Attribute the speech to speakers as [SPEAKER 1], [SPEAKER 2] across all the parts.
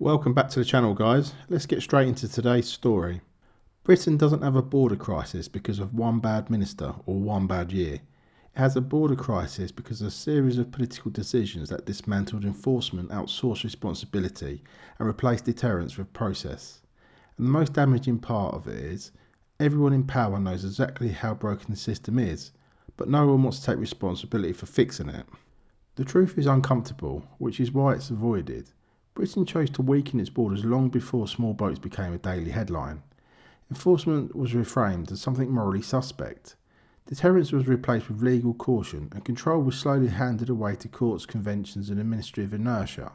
[SPEAKER 1] Welcome back to the channel, guys. Let's get straight into today's story. Britain doesn't have a border crisis because of one bad minister or one bad year. It has a border crisis because of a series of political decisions that dismantled enforcement, outsourced responsibility and replaced deterrence with process. And the most damaging part of it is, everyone in power knows exactly how broken the system is, but no one wants to take responsibility for fixing it. The truth is uncomfortable, which is why it's avoided. Britain chose to weaken its borders long before small boats became a daily headline. Enforcement was reframed as something morally suspect. Deterrence was replaced with legal caution, and control was slowly handed away to courts, conventions and administrative inertia.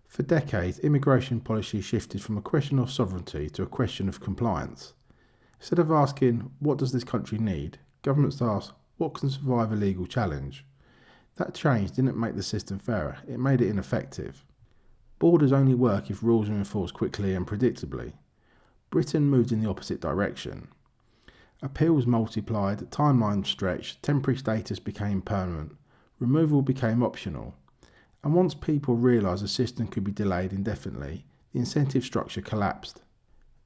[SPEAKER 1] For decades, immigration policy shifted from a question of sovereignty to a question of compliance. Instead of asking, what does this country need, governments asked, what can survive a legal challenge? That change didn't make the system fairer, it made it ineffective. Borders only work if rules are enforced quickly and predictably. Britain moved in the opposite direction. Appeals multiplied, timelines stretched, temporary status became permanent, removal became optional. And once people realised the system could be delayed indefinitely, the incentive structure collapsed.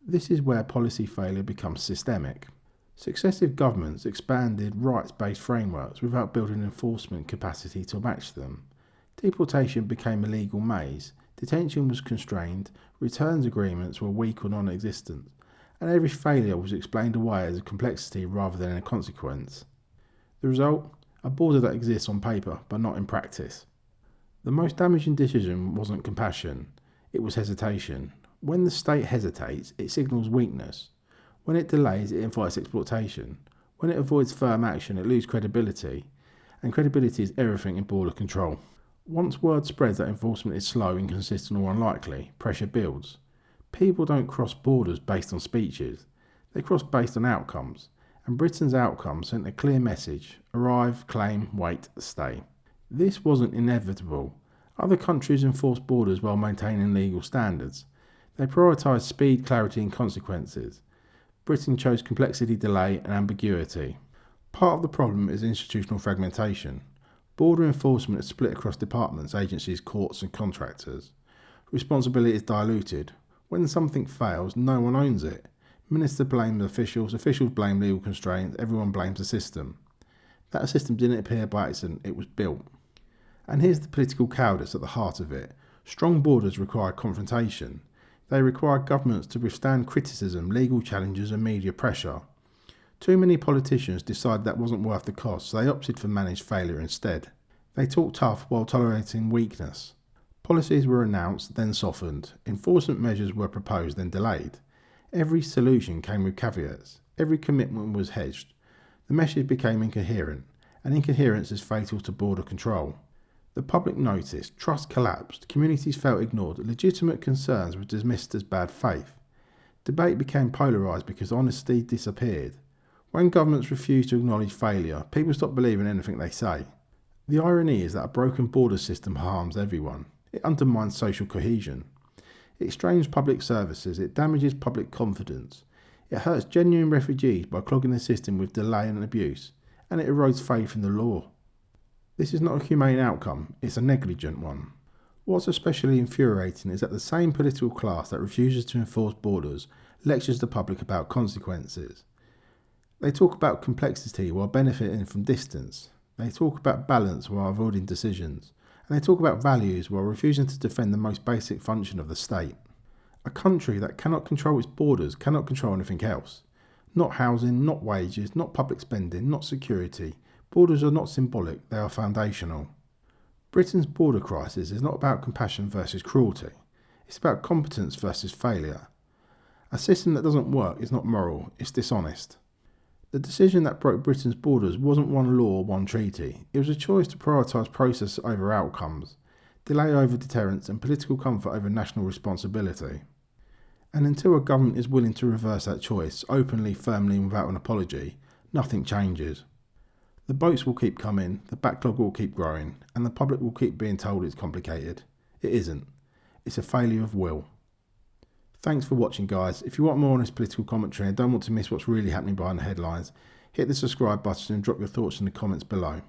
[SPEAKER 1] This is where policy failure becomes systemic. Successive governments expanded rights-based frameworks without building enforcement capacity to match them. Deportation became a legal maze. Detention was constrained, returns agreements were weak or non-existent, and every failure was explained away as a complexity rather than a consequence. The result? A border that exists on paper but not in practice. The most damaging decision wasn't compassion, it was hesitation. When the state hesitates, it signals weakness. When it delays, it invites exploitation. When it avoids firm action, it loses credibility, and credibility is everything in border control. Once word spreads that enforcement is slow, inconsistent or unlikely, pressure builds. People don't cross borders based on speeches, they cross based on outcomes, and Britain's outcomes sent a clear message: arrive, claim, wait, stay. This wasn't inevitable. Other countries enforced borders while maintaining legal standards. They prioritised speed, clarity and consequences. Britain chose complexity, delay and ambiguity. Part of the problem is institutional fragmentation. Border enforcement is split across departments, agencies, courts and contractors. Responsibility is diluted. When something fails, no one owns it. Ministers blame officials blame legal constraints, everyone blames the system. That system didn't appear by accident, it was built. And here's the political cowardice at the heart of it. Strong borders require confrontation. They require governments to withstand criticism, legal challenges and media pressure. Too many politicians decided that wasn't worth the cost, so they opted for managed failure instead. They talked tough while tolerating weakness. Policies were announced, then softened. Enforcement measures were proposed, then delayed. Every solution came with caveats. Every commitment was hedged. The message became incoherent, and incoherence is fatal to border control. The public noticed, trust collapsed, communities felt ignored, legitimate concerns were dismissed as bad faith. Debate became polarised because honesty disappeared. When governments refuse to acknowledge failure, people stop believing anything they say. The irony is that a broken border system harms everyone. It undermines social cohesion. It strains public services, it damages public confidence. It hurts genuine refugees by clogging the system with delay and abuse, and it erodes faith in the law. This is not a humane outcome, it's a negligent one. What's especially infuriating is that the same political class that refuses to enforce borders lectures the public about consequences. They talk about complexity while benefiting from distance. They talk about balance while avoiding decisions. And they talk about values while refusing to defend the most basic function of the state. A country that cannot control its borders cannot control anything else. Not housing, not wages, not public spending, not security. Borders are not symbolic, they are foundational. Britain's border crisis is not about compassion versus cruelty. It's about competence versus failure. A system that doesn't work is not moral, it's dishonest. The decision that broke Britain's borders wasn't one law, one treaty. It was a choice to prioritise process over outcomes, delay over deterrence and political comfort over national responsibility. And until a government is willing to reverse that choice, openly, firmly and without an apology, nothing changes. The boats will keep coming, the backlog will keep growing, and the public will keep being told it's complicated. It isn't. It's a failure of will. Thanks for watching, guys. If you want more honest political commentary and don't want to miss what's really happening behind the headlines, hit the subscribe button and drop your thoughts in the comments below.